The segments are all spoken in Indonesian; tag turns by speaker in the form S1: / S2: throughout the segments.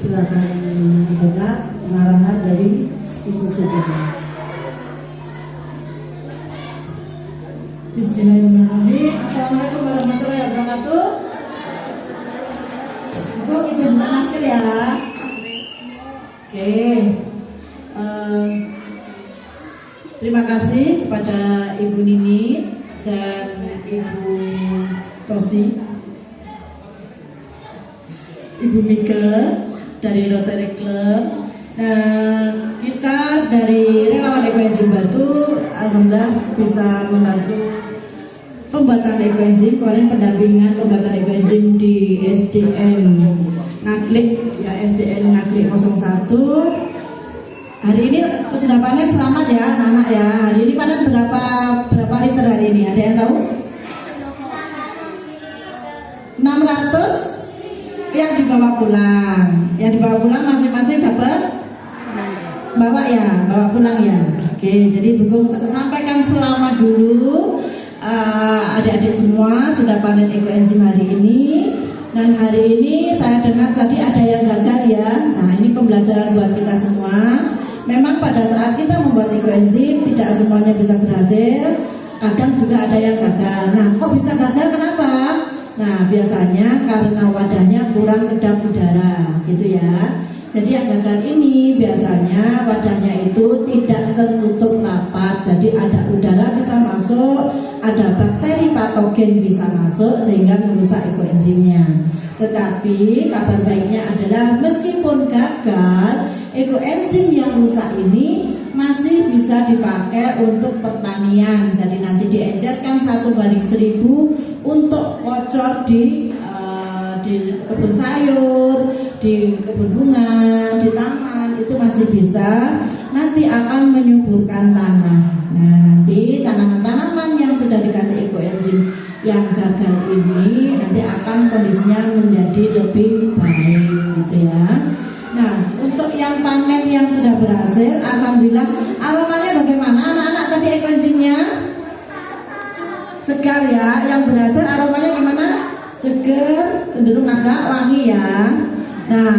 S1: silakan didengar pengarahan dari Ibu Sugeng.
S2: Bismillahirrahmanirrahim. Assalamualaikum warahmatullahi wabarakatuh. Ibu izin buka masker ya. Oke. Terima kasih kepada Ibu Nini dan Ibu Tosi, Ibu Mika dari Rotary Club. Nah, kita dari relawan ekoenzim Batu, alhamdulillah bisa membantu pembuatan ekoenzim. Kemarin pendampingan pembuatan ekoenzim di SDN Ngaglik, ya SDN Ngaglik 01. Hari ini sudah panen, selamat ya anak-anak ya. Hari ini panen berapa liter hari ini? Ada yang tahu? 600 yang dibawa pulang. Yang dibawa pulang masing-masing dapat bawa pulang ya. Oke, jadi Bu sampaikan selamat dulu adik-adik semua sudah panen ekoenzim hari ini. Dan hari ini saya dengar tadi ada yang gagal ya. Nah, ini pembelajaran buat kita semua. Memang pada saat kita membuat ekoenzim tidak semuanya bisa berhasil. Kadang juga ada yang gagal. Nah, kok bisa gagal? Kenapa? Nah, biasanya karena wadahnya kurang kedap udara, gitu ya. Jadi yang gagal ini biasanya wadahnya itu tidak tertutup rapat. Jadi ada udara bisa masuk, ada bakteri patogen bisa masuk sehingga merusak ekoenzimnya. Tetapi kabar baiknya adalah meskipun gagal, ekoenzim yang rusak ini masih bisa dipakai untuk pertanian. Jadi nanti diencerkan 1:1000 untuk kocor di kebun sayur, di kebun bunga, di taman, itu masih bisa. Nanti akan menyuburkan tanah. Nah, nanti tanaman-tanaman yang sudah dikasih ekoenzim yang gagal ini nanti akan kondisinya menjadi lebih baik, gitu ya. Nah, untuk yang panen yang sudah berhasil, alhamdulillah. Aromanya bagaimana anak-anak tadi ekoenzimnya? Segar ya. Yang berhasil aromanya gimana? Segar, cenderung agak wangi ya. Nah,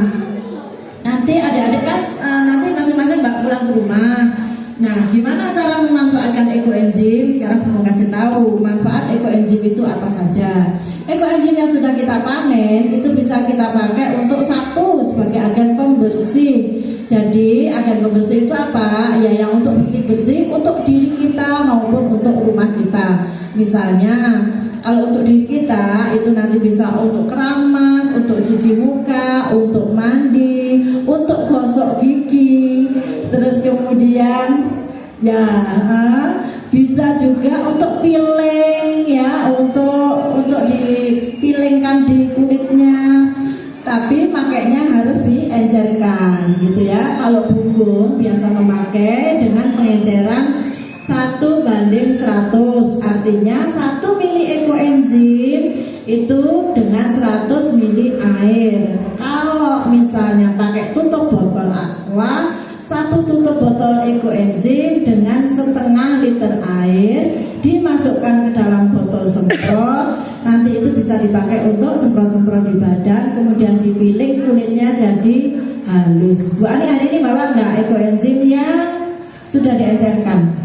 S2: nanti adik-adik kan nanti masing-masing bawa pulang ke rumah. Nah, gimana cara memanfaatkan ekoenzim? Sekarang mau kasih tahu manfaat ekoenzim itu apa saja. Ekoenzim yang sudah kita panen itu bisa kita pakai untuk satu sebagai agen pembersih. Jadi agen pembersih itu apa? Ya yang untuk bersih-bersih untuk diri kita maupun untuk rumah kita. Misalnya kalau untuk diri kita itu nanti bisa untuk keramas, untuk cuci muka, untuk mandi, untuk gosok gigi, terus kemudian ya bisa juga untuk peeling ya, untuk dipilingkan di kulitnya. Tapi makainya harus diencerkan gitu ya. Kalau Bunggung biasa memakai dengan pengenceran 1:100, artinya 1 mili ekoenzim itu dengan 100 mili air. Kalau misalnya pakai tutup botol aqua, 1 tutup botol ekoenzim dengan 1/2 liter air dimasukkan ke dalam botol semprot. Nanti itu bisa dipakai untuk semprot-semprot di badan, kemudian dipiling kulitnya jadi halus. Bu Ani hari ini bawa nggak ekoenzim yang sudah diencerkan?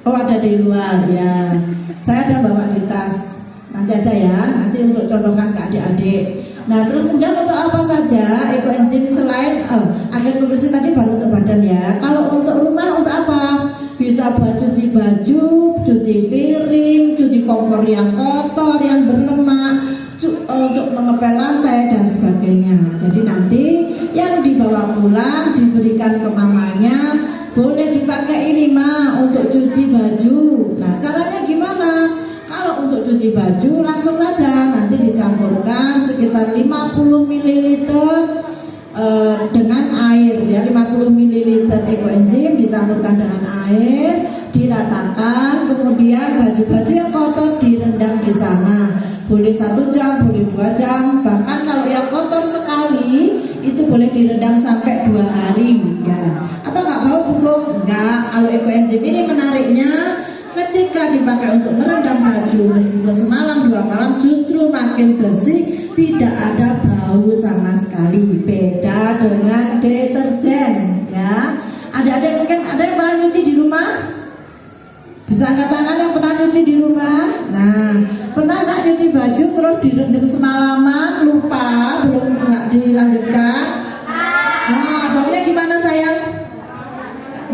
S2: Oh, ada di luar ya. Saya ada bawa di tas. Nanti aja ya, nanti untuk contohkan ke adik-adik. Nah, terus kemudian untuk apa saja ekoenzim selain agen pembersih tadi baru untuk badan ya. Kalau untuk rumah untuk apa? Bisa buat cuci baju, cuci piring, cuci kompor yang kotor, yang berlemak, untuk mengepel lantai dan sebagainya. Jadi nanti yang dibawa pulang diberikan ke mamanya. Boleh dipakai ini Ma untuk cuci baju. Nah, caranya gimana? Kalau untuk cuci baju langsung saja nanti dicampurkan sekitar 50 ml dengan air ya, 50 ml ekoenzim dicampurkan dengan air, diratakan, kemudian baju-baju yang kotor direndam di sana. Boleh 1 jam, boleh 2 jam, bahkan kalau yang kotor sekali itu boleh direndam sampai 2 hari ya. Apa nggak bau Bunggung? Enggak. Kalau ekoenzim ini menariknya ketika dipakai untuk merendam baju meskipun semalam 2 malam justru makin bersih tidak ada bau sama sekali, beda dengan deterjen ya. Adik-adik mungkin ada yang pernah nyuci di rumah? Bisa angkat tangan yang pernah nyuci di rumah? Nah, pernah nggak nyuci baju terus direndam semalaman, lupa, belum nggak dilanjutkan? Baunya gimana sayang?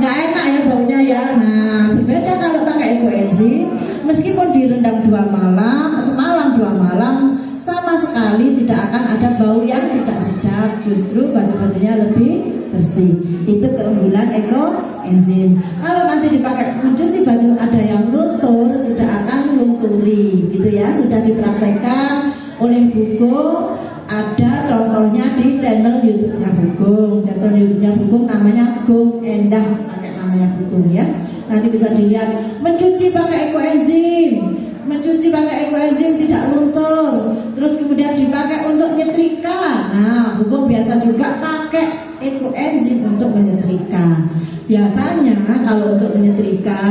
S2: Nggak enak ya baunya ya. Nah, berbeda kalau pakai ekoenzim, meskipun direndam 2 malam, semalam 2 malam, sama sekali tidak akan ada bau yang tidak sedap, justru baju-bajunya lebih bersih. Itu keunggulan ekoenzim. Kalau nanti dipakai mencuci baju ada yang luntur, tidak akan lunturi, gitu ya. Sudah dipraktekkan oleh Bugong. Ada contohnya di channel YouTube-nya Bugong. Channel YouTube-nya Bugong namanya Gung Endah, pakai namanya Bugong ya. Nanti bisa dilihat mencuci pakai ekoenzim. Mencuci pakai ekoenzim tidak luntur. Terus kemudian dipakai untuk nyetrika. Nah, Bugong biasa juga pakai ekoenzim untuk menyetrika. Biasanya kalau untuk menyetrika,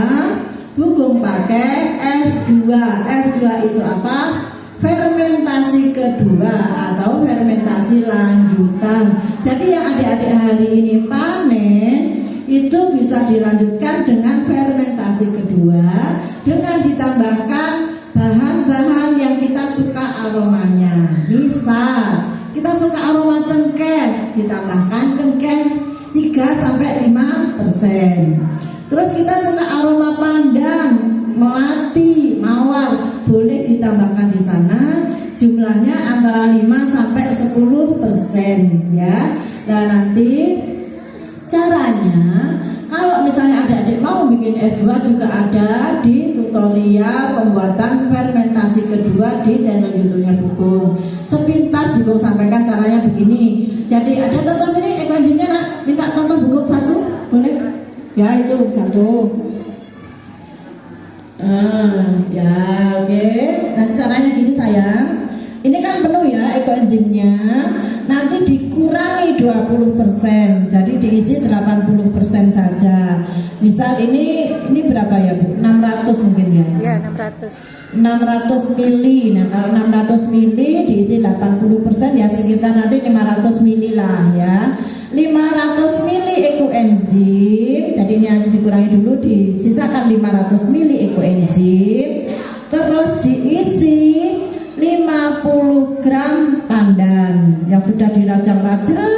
S2: Bugong pakai F2. F2 itu apa? Fermentasi kedua atau fermentasi lanjutan. Jadi yang adik-adik hari ini panen itu bisa dilanjutkan dengan fermentasi kedua dengan ditambahkan bahan-bahan yang kita suka aromanya. Misal kita suka aroma cengkeh, ditambahkan cengkeh 3-5%. Terus kita suka aroma pandan, melati, mawar, boleh ditambahkan di sana. Jumlahnya antara 5-10% ya. Dan nanti caranya, kalau misalnya adik-adik mau bikin F2 juga ada di tutorial pembuatan fermentasi kedua di channel YouTube-nya Bugong. Sepintas Bugong sampaikan caranya begini. Jadi ada contoh sini ekoenzimnya nak, minta contoh Bugong 1, boleh? Ya itu 1. Ya oke. Nanti caranya gini sayang. Ini kan penuh ya ekoenzimnya. Nanti dikurangi 20%. Jadi diisi 80% saja. Misal ini berapa ya Bu? 600 mungkin ya?
S3: Ya 600
S2: mili. Nah kalau 600 mili diisi 80% ya sekitar nanti 500 mili lah ya. 500 mili ekoenzim. Jadi ini nanti dikurangi dulu, disisakan 500 mili ekoenzim. Terus diisi 50 gram pandan yang sudah dirajang-rajang.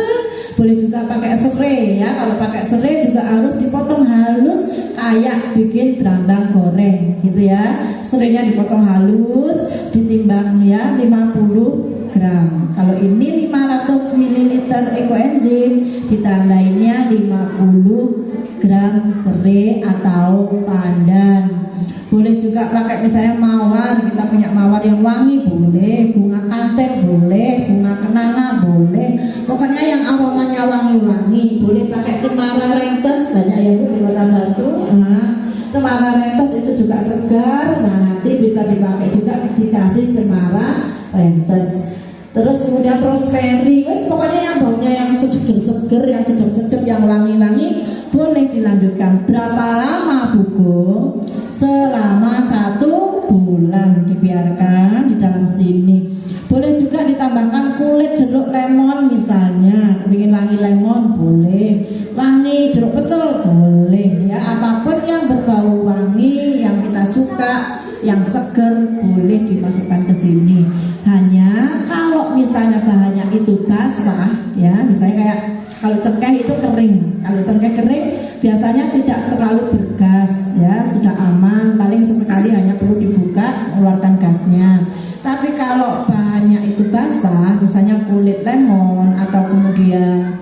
S2: Boleh juga pakai serai ya. Kalau pakai serai juga harus dipotong halus kayak bikin berambang goreng gitu ya. Serainya dipotong halus, ditimbang ya 50 gram. Kalau ini 500 ml ekoenzim, ditambahinnya 50 gram serai atau pandan. Boleh juga pakai misalnya mawar, kita punya mawar yang wangi boleh, bunga kanten boleh, bunga kenanga boleh, pokoknya yang aromanya wangi-wangi. Boleh pakai cemara rentes, banyak ya Bu di Kota Batu. Nah, cemara rentes itu juga segar. Nah nanti bisa dipakai juga, dikasih cemara rentes. Terus kemudian rosemary, pokoknya yang baunya yang seger-seger, yang sedap-sedap, yang wangi-wangi boleh dilanjutkan. Berapa lama Bugong? Selama 1 bulan dibiarkan di dalam sini. Boleh juga ditambahkan kulit jeruk lemon misalnya, bikin wangi lemon boleh, wangi jeruk pecel boleh ya. Apapun yang berbau wangi yang kita suka, yang seger boleh dimasukkan ke sini. Hanya kalau misalnya bahannya itu basah ya, misalnya kayak kalau cengkeh itu kering. Kalau cengkeh kering biasanya tidak terlalu bergas ya, sudah aman, paling sesekali hanya perlu dibuka mengeluarkan gasnya. Tapi kalau bahannya itu basah, misalnya kulit lemon atau kemudian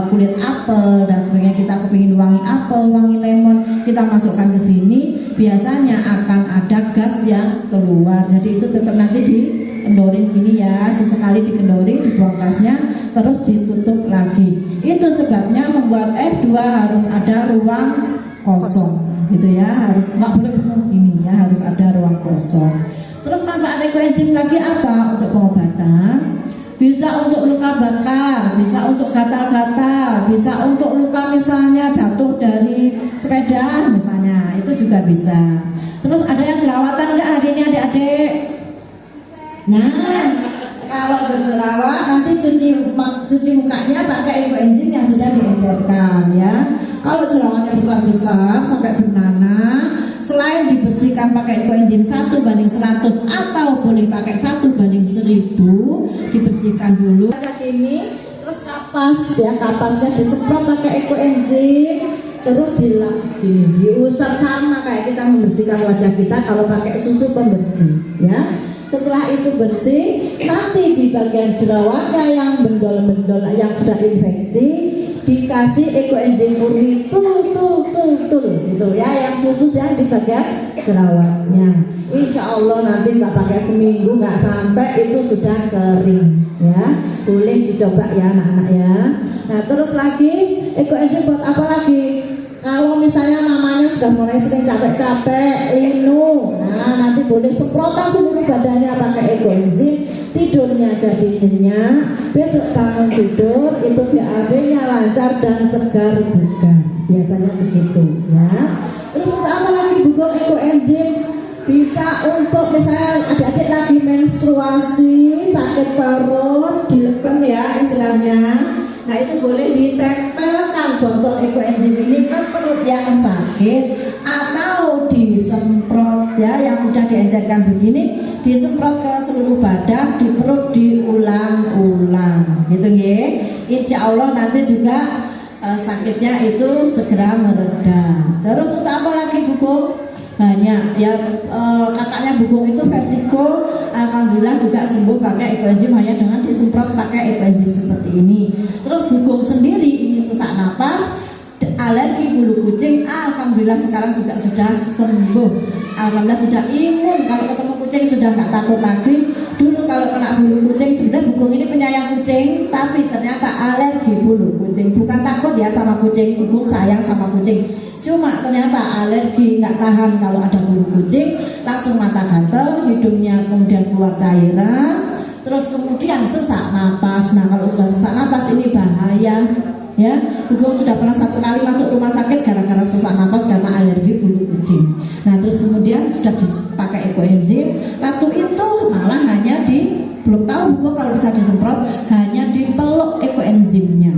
S2: kulit apel dan sebagainya, kita kepingin wangi apel, wangi lemon, kita masukkan ke sini, biasanya akan ada gas yang keluar. Jadi itu tetap nanti dikendorin gini ya, sesekali dikendori, dibuang gasnya, terus ditutup lagi. Itu sebabnya membuat F2 harus ada ruang kosong gitu ya, harus nggak boleh penuh gini ya, harus ada ruang kosong. Terus manfaat ekoenzim lagi apa untuk pengobatan? Bisa untuk luka bakar, bisa untuk gatal-gatal, bisa untuk luka misalnya jatuh dari sepeda misalnya, itu juga bisa. Terus ada yang jerawatan nggak hari ini adik-adik? Nah, kalau berjerawat nanti cuci mukanya pakai ekoenzim yang sudah diencerkan ya. Kalau jerawatnya besar-besar sampai bernanah, selain dibersihkan pakai ekoenzim 1:100 atau boleh pakai 1:1000, dibersihkan dulu. Kaca ini terus kapas ya, kapasnya disemprot pakai ekoenzim, terus diusap sama kayak kita membersihkan wajah kita kalau pakai susu pembersih ya. Setelah itu bersih, nanti di bagian jerawatnya yang bendol-bendol yang sudah infeksi dikasih ekoenzim murni tul gitu ya, yang khusus yang di bagian jerawatnya. Insya Allah nanti nggak pakai seminggu, nggak sampai itu sudah kering ya. Boleh dicoba ya anak-anak ya. Nah terus lagi ekoenzim buat apa lagi? Kalau misalnya mamanya sudah mulai sering capek-capek, linu, nah nanti boleh semprotan seluruh badannya pakai ekoenzim. Tidurnya jadi nyenyak, besok bangun tidur itu BAB-nya lancar dan segar bugar. Biasanya begitu ya. Terus apa lagi buku ekoenzim? Bisa untuk misalnya adik-adik lagi menstruasi, sakit perut, dileken ya istilahnya. Nah itu boleh ditempelkan botol ekoenzim ini ke perut yang sakit, atau disemprot ya, yang sudah diencerkan begini disemprot ke seluruh badan, di perut diulang-ulang gitu ya. Insya Allah nanti juga sakitnya itu segera mereda. Terus untuk apa lagi buku? Banyak ya, kakaknya Bugong itu vertigo, alhamdulillah juga sembuh pakai ekoenzim hanya dengan disemprot pakai ekoenzim seperti ini. Terus Bugong sendiri ini sesak napas, alergi bulu kucing, alhamdulillah sekarang juga sudah sembuh. Alhamdulillah sudah imun, kalau ketemu kucing sudah nggak takut lagi. Dulu kalau kena bulu kucing, sebenarnya Bugong ini penyayang kucing, tapi ternyata alergi bulu kucing. Bukan takut ya sama kucing, Bugong sayang sama kucing, cuma ternyata alergi, nggak tahan kalau ada bulu kucing, langsung mata gatal, hidungnya kemudian keluar cairan, terus kemudian sesak napas. Nah kalau sudah sesak napas ini bahaya ya. Bugong sudah pernah 1 kali masuk rumah sakit gara-gara sesak napas karena alergi bulu kucing. Nah terus kemudian sudah dipakai ekoenzim, waktu itu malah hanya belum tahu Bugong kalau bisa disemprot, hanya dipeluk ekoenzimnya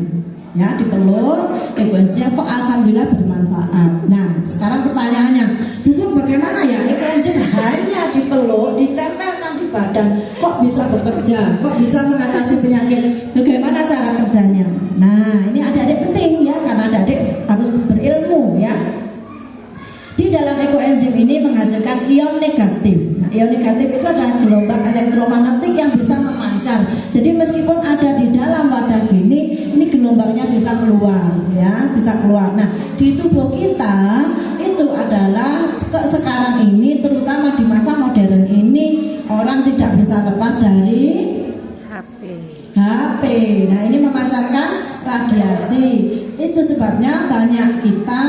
S2: ya, dipeluk ekoenzimnya, kok alhamdulillah bermanfaat. Nah sekarang pertanyaannya, Bugong bagaimana ya ekoenzim hanya dipeluk, ditempelkan di badan, kok bisa bekerja, kok bisa mengatasi penyakit, bagaimana cara kerjanya? Nah ini adik-adik penting ya, karena adik-adik harus berilmu ya. Di dalam ekoenzim ini menghasilkan ion negatif. Nah, ion negatif itu adalah gelombang elektromagnetik yang bisa memancar. Jadi meskipun ada di dalam wadah gini, ini gelombangnya bisa keluar ya, bisa keluar. Nah, di tubuh kita itu adalah sekarang ini, terutama di masa modern ini, orang tidak bisa lepas dari HP. Nah, ini memancarkan radiasi. Itu sebabnya banyak kita,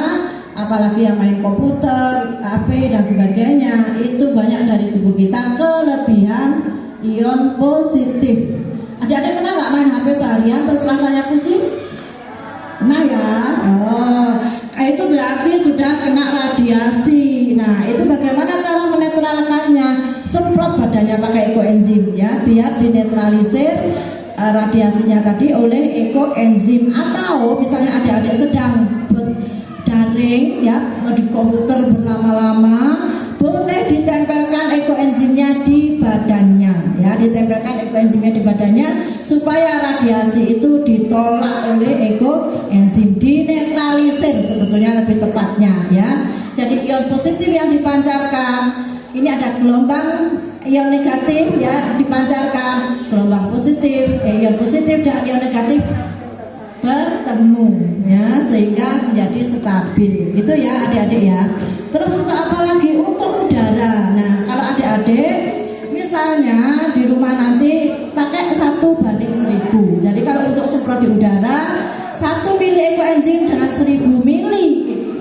S2: apalagi yang main komputer, HP dan sebagainya, itu banyak dari tubuh kita kelebihan ion positif. Adik-adik pernah nggak main HP seharian terus rasanya pusing? Pernah ya? Oh, itu berarti sudah kena radiasi. Nah, itu bagaimana cara menetralkannya? Semprot badannya pakai ekoenzim ya, biar dinetralisir radiasinya tadi oleh ekoenzim. Atau misalnya adik-adik sedang daring ya, di komputer berlama-lama, boleh ditempelkan ekoenzimnya di badannya ya, ditempelkan ekoenzimnya di badannya supaya radiasi itu ditolak oleh ekoenzim, dinetralisir sebetulnya lebih tepatnya ya. Jadi ion positif yang dipancarkan, ini ada gelombang ion negatif ya, dipancarkan gelombang positif, ion positif dan ion negatif bertemu ya, sehingga menjadi stabil. Itu ya adik-adik ya. Terus untuk apa lagi? Untuk udara. Nah kalau adik-adik misalnya di rumah nanti pakai 1:1000. Jadi kalau untuk semprot di udara 1 mili ekoenzim dengan 1000 mili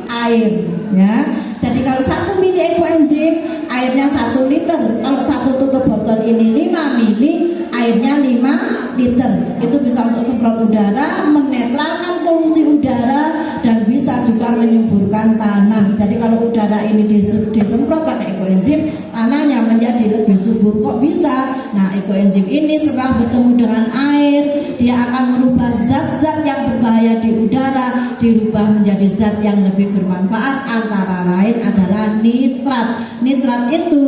S2: air ya. Jadi kalau 1 mili ekoenzim airnya 1 liter. Kalau 1 tutup botol ini 5 mili, airnya 5 liter. Itu bisa untuk semprot udara, menetralkan polusi udara, dan bisa juga menyuburkan tanah. Jadi kalau udara ini disemprot pakai ekoenzim, tanah tanahnya menjadi lebih subur. Kok bisa? Nah, ekoenzim ini setelah bertemu dengan air, dia akan merubah zat-zat yang berbahaya di udara dirubah menjadi zat yang lebih bermanfaat, antara lain adalah nitrat. Nitrat itu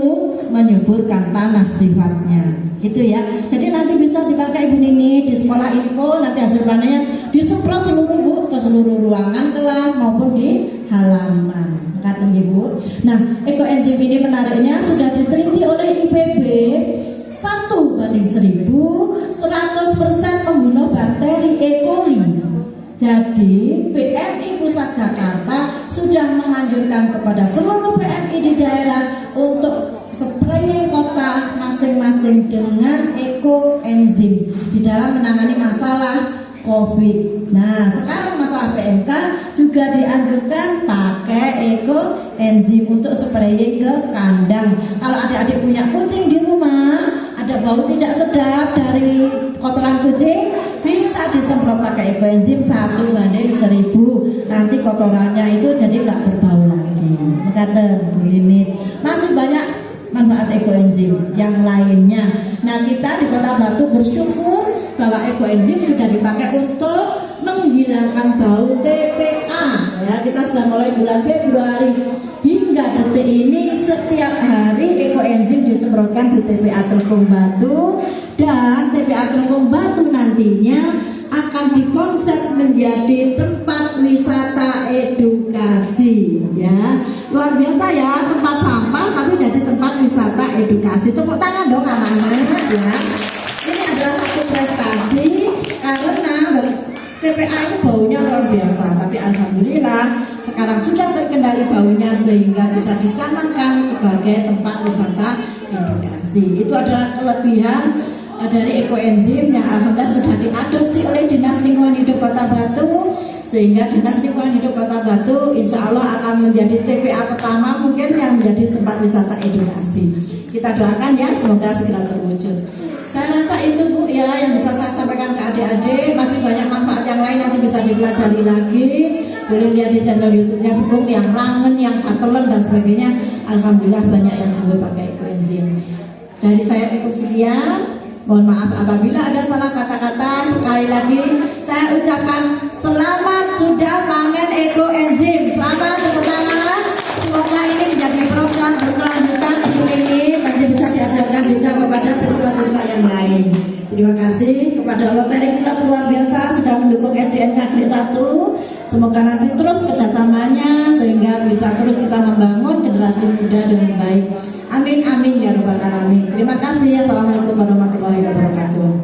S2: menyuburkan tanah sifatnya, gitu ya. Jadi nanti bisa dipakai Ibu Nini di sekolah info, nanti hasil panennya disemprot seluruh Bu ke seluruh ruangan kelas maupun di halaman. Kata Ibu. Nah, ekoenzim ini menariknya sudah diteliti oleh IPB 1:1000, 100% membunuh bakteri E. coli. Jadi PMI Pusat Jakarta sudah menganjurkan kepada seluruh PMI di daerah untuk spraying kota masing-masing dengan ekoenzim di dalam menangani masalah COVID. Nah, sekarang masalah PMK juga dianjurkan pakai ekoenzim untuk spraying ke kandang. Kalau adik-adik punya kucing di rumah, ada bau tidak sedap dari kotoran kucing, bisa disemprot pakai ekoenzim 1:1000. Nanti kotorannya itu jadi nggak berbau lagi. Kata ini masih banyak manfaat ekoenzim yang lainnya. Nah, kita di Kota Batu bersyukur bahwa ekoenzim sudah dipakai untuk menghilangkan bau TPA. Ya, kita sudah mulai bulan Februari hingga detik ini setiap hari ekoenzim disemprotkan di TPA Telkom Batu, dan TPA Telkom Batu nantinya akan dikonsep menjadi tempat wisata edukasi, ya. Luar biasa ya, tempat sampah tapi jadi tempat wisata edukasi. Tepuk tangan dong anak-anak ya. Ini adalah satu prestasi karena TPA itu baunya luar biasa, tapi alhamdulillah sekarang sudah terkendali baunya sehingga bisa dicanangkan sebagai tempat wisata edukasi. Itu adalah kelebihan dari ekoenzim yang alhamdulillah sudah diadopsi oleh Dinas Lingkungan Hidup Kota Batu, sehingga Dinas Lingkungan Hidup Kota Batu insya Allah akan menjadi TPA pertama mungkin yang menjadi tempat wisata edukasi. Kita doakan ya, semoga segera terwujud. Saya rasa itu Bu ya yang bisa saya sampaikan ke adik-adik. Masih banyak manfaat yang lain nanti bisa dipelajari lagi. Boleh lihat di channel YouTube-nya Bukung yang rangen, yang katelen dan sebagainya. Alhamdulillah banyak yang sembuh pakai ekoenzim. Dari saya cukup sekian. Mohon maaf apabila ada salah kata-kata. Sekali lagi saya ucapkan selamat sudah panen ekoenzim. Selamat, tepuk tangan. Semoga ini menjadi program berkelanjutan ini nanti bisa diajarkan juga kepada siswa-siswa yang lain. Terima kasih kepada Rotary Club luar biasa sudah mendukung SDN Negeri 1. Semoga nanti terus kerjasamanya sehingga bisa terus kita membangun generasi muda dengan baik. Amin amin ya rabbal alamin. Terima kasih. Assalamualaikum warahmatullahi wabarakatuh.